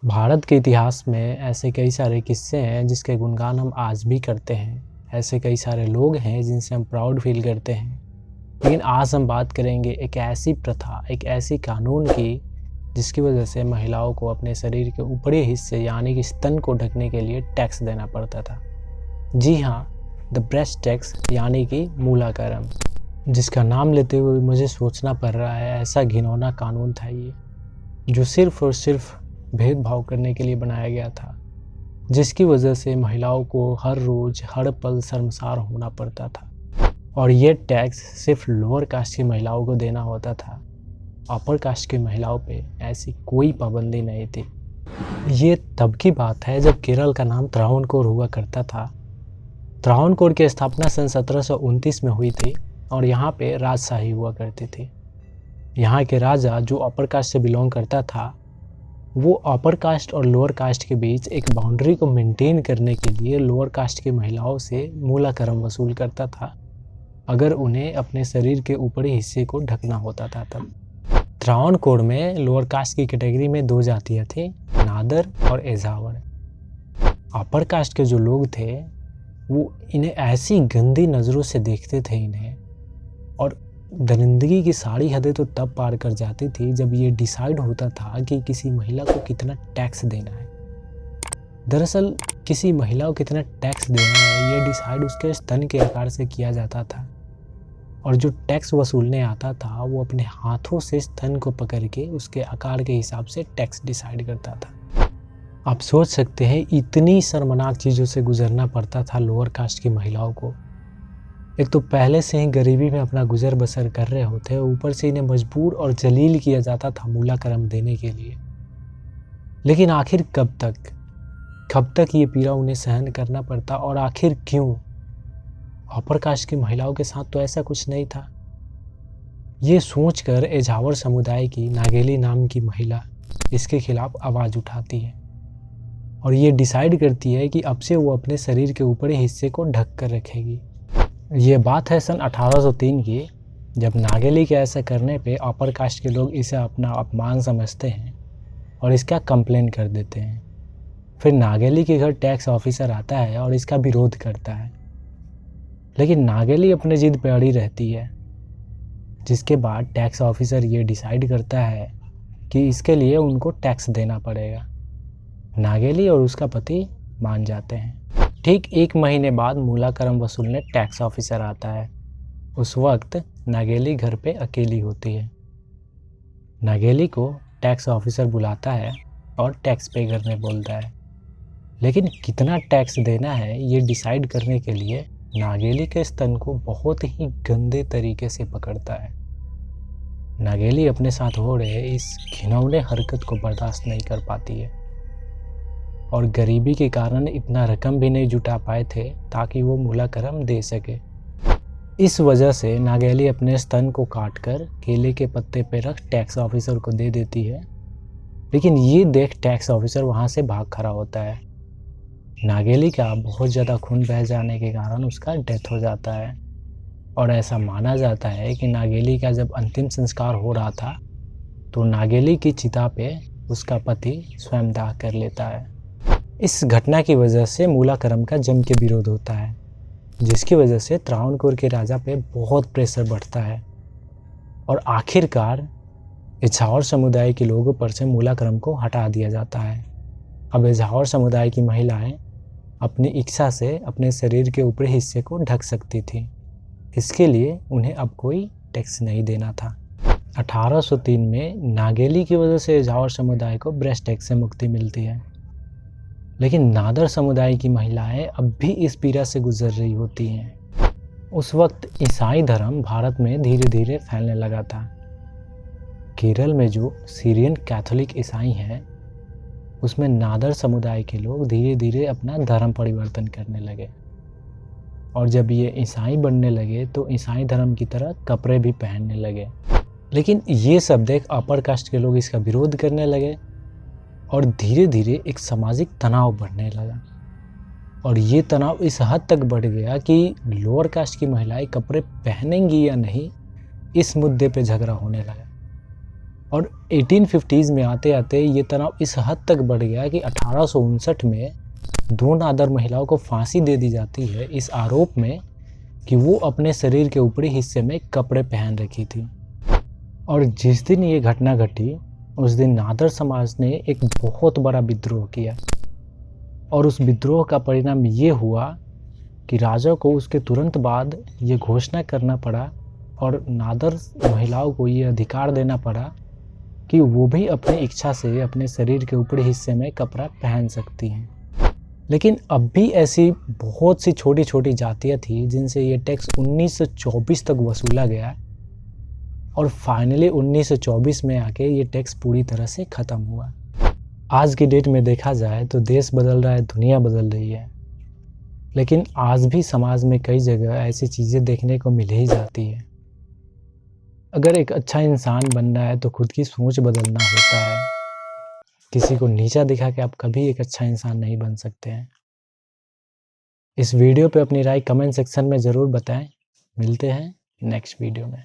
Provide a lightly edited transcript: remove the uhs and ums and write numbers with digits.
भारत के इतिहास में ऐसे कई सारे किस्से हैं जिसके गुणगान हम आज भी करते हैं। ऐसे कई सारे लोग हैं जिनसे हम प्राउड फील करते हैं। लेकिन आज हम बात करेंगे एक ऐसी प्रथा, एक ऐसी कानून की जिसकी वजह से महिलाओं को अपने शरीर के ऊपरी हिस्से यानी कि स्तन को ढकने के लिए टैक्स देना पड़ता था। जी हाँ, द ब्रेस्ट टैक्स यानी कि मूलाकरम, जिसका नाम लेते हुए मुझे सोचना पड़ रहा है ऐसा घिनौना कानून था ये, जो सिर्फ और सिर्फ भेदभाव करने के लिए बनाया गया था, जिसकी वजह से महिलाओं को हर रोज़ हर पल शर्मसार होना पड़ता था। और ये टैक्स सिर्फ लोअर कास्ट की महिलाओं को देना होता था। अपर कास्ट की महिलाओं पे ऐसी कोई पाबंदी नहीं थी। ये तब की बात है जब केरल का नाम त्रावणकोर हुआ करता था। त्रावणकोर की स्थापना सन 1729 में हुई थी और यहाँ पे राजशाही हुआ करती थी। यहाँ के राजा जो अपर कास्ट से बिलोंग करता था, वो अपर कास्ट और लोअर कास्ट के बीच एक बाउंड्री को मेंटेन करने के लिए लोअर कास्ट की महिलाओं से मूलाकरम वसूल करता था, अगर उन्हें अपने शरीर के ऊपरी हिस्से को ढकना होता था तब। त्रावणकोर में लोअर कास्ट की कैटेगरी में दो जातियाँ थी, नादर और एझावर। अपर कास्ट के जो लोग थे वो इन्हें ऐसी गंदी नज़रों से देखते थे इन्हें, और दरिंदगी की सारी हदें तो तब पार कर जाती थी जब ये डिसाइड होता था कि किसी महिला को कितना टैक्स देना है। दरअसल किसी महिला को कितना टैक्स देना है ये डिसाइड उसके स्तन के आकार से किया जाता था, और जो टैक्स वसूलने आता था वो अपने हाथों से स्तन को पकड़ के उसके आकार के हिसाब से टैक्स डिसाइड करता था। आप सोच सकते हैं इतनी शर्मनाक चीज़ों से गुजरना पड़ता था लोअर कास्ट की महिलाओं को। एक तो पहले से ही गरीबी में अपना गुजर बसर कर रहे होते, ऊपर से इन्हें मजबूर और जलील किया जाता था मूलाकरम देने के लिए। लेकिन आखिर कब तक ये पीड़ा उन्हें सहन करना पड़ता, और आखिर क्यों? अपर कास्ट की महिलाओं के साथ तो ऐसा कुछ नहीं था। ये सोचकर एझावर समुदाय की नागेली नाम की महिला इसके खिलाफ आवाज़ उठाती है और ये डिसाइड करती है कि अब से वो अपने शरीर के ऊपरी हिस्से को ढक कर रखेगी। ये बात है सन 1803 की, जब नागेली के ऐसा करने पे अपर कास्ट के लोग इसे अपना अपमान समझते हैं और इसका कंप्लेन कर देते हैं। फिर नागेली के घर टैक्स ऑफिसर आता है और इसका विरोध करता है, लेकिन नागेली अपने जिद पे अड़ी रहती है, जिसके बाद टैक्स ऑफिसर ये डिसाइड करता है कि इसके लिए उनको टैक्स देना पड़ेगा। नागेली और उसका पति मान जाते हैं। ठीक 1 महीने बाद मूलाकरम वसूलने टैक्स ऑफिसर आता है। उस वक्त नागेली घर पे अकेली होती है। नागेली को टैक्स ऑफिसर बुलाता है और टैक्स पे करने बोलता है, लेकिन कितना टैक्स देना है ये डिसाइड करने के लिए नागेली के स्तन को बहुत ही गंदे तरीके से पकड़ता है। नागेली अपने साथ हो रहे इस घिनौने हरकत को बर्दाश्त नहीं कर पाती है, और गरीबी के कारण इतना रकम भी नहीं जुटा पाए थे ताकि वो मूलाकरम दे सके। इस वजह से नागेली अपने स्तन को काटकर केले के पत्ते पे रख टैक्स ऑफिसर को दे देती है, लेकिन ये देख टैक्स ऑफिसर वहाँ से भाग खड़ा होता है। नागेली का बहुत ज़्यादा खून बह जाने के कारण उसका डेथ हो जाता है, और ऐसा माना जाता है कि नागेली का जब अंतिम संस्कार हो रहा था तो नागेली की चिता पे उसका पति स्वयं दाह कर लेता है। इस घटना की वजह से मूलाकरम का जम के विरोध होता है, जिसकी वजह से त्रावणकोर के राजा पे बहुत प्रेशर बढ़ता है, और आखिरकार एझावर समुदाय के लोगों पर से मूलाकरम को हटा दिया जाता है। अब एझावर समुदाय की महिलाएं अपनी इच्छा से अपने शरीर के ऊपरी हिस्से को ढक सकती थी। इसके लिए उन्हें अब कोई टैक्स नहीं देना था। 1803 में नागेली की वजह से एझावर समुदाय को ब्रेस्ट टैक्स से मुक्ति मिलती है, लेकिन नादर समुदाय की महिलाएं अब भी इस पीड़ा से गुजर रही होती हैं। उस वक्त ईसाई धर्म भारत में धीरे धीरे फैलने लगा था। केरल में जो सीरियन कैथोलिक ईसाई हैं, उसमें नादर समुदाय के लोग धीरे धीरे अपना धर्म परिवर्तन करने लगे, और जब ये ईसाई बनने लगे तो ईसाई धर्म की तरह कपड़े भी पहनने लगे। लेकिन ये सब देख अपर कास्ट के लोग इसका विरोध करने लगे, और धीरे धीरे एक सामाजिक तनाव बढ़ने लगा, और ये तनाव इस हद तक बढ़ गया कि लोअर कास्ट की महिलाएं कपड़े पहनेंगी या नहीं, इस मुद्दे पे झगड़ा होने लगा। और 1850s में आते आते ये तनाव इस हद तक बढ़ गया कि 1859 में 2 नादर महिलाओं को फांसी दे दी जाती है इस आरोप में कि वो अपने शरीर के ऊपरी हिस्से में कपड़े पहन रखी थी। और जिस दिन ये घटना घटी उस दिन नादर समाज ने एक बहुत बड़ा विद्रोह किया और उस विद्रोह का परिणाम ये हुआ कि राजा को उसके तुरंत बाद ये घोषणा करना पड़ा और नादर महिलाओं को ये अधिकार देना पड़ा कि वो भी अपनी इच्छा से अपने शरीर के ऊपरी हिस्से में कपड़ा पहन सकती हैं। लेकिन अब भी ऐसी बहुत सी छोटी छोटी जातियाँ थी जिनसे ये टैक्स 1924 तक वसूला गया और फाइनली 1924 में आके ये टैक्स पूरी तरह से ख़त्म हुआ। आज की डेट में देखा जाए तो देश बदल रहा है, दुनिया बदल रही है, लेकिन आज भी समाज में कई जगह ऐसी चीज़ें देखने को मिल ही जाती है। अगर एक अच्छा इंसान बनना है तो खुद की सोच बदलना होता है। किसी को नीचा दिखा के आप कभी एक अच्छा इंसान नहीं बन सकते हैं। इस वीडियो पे अपनी राय कमेंट सेक्शन में ज़रूर बताएं। मिलते हैं नेक्स्ट वीडियो में।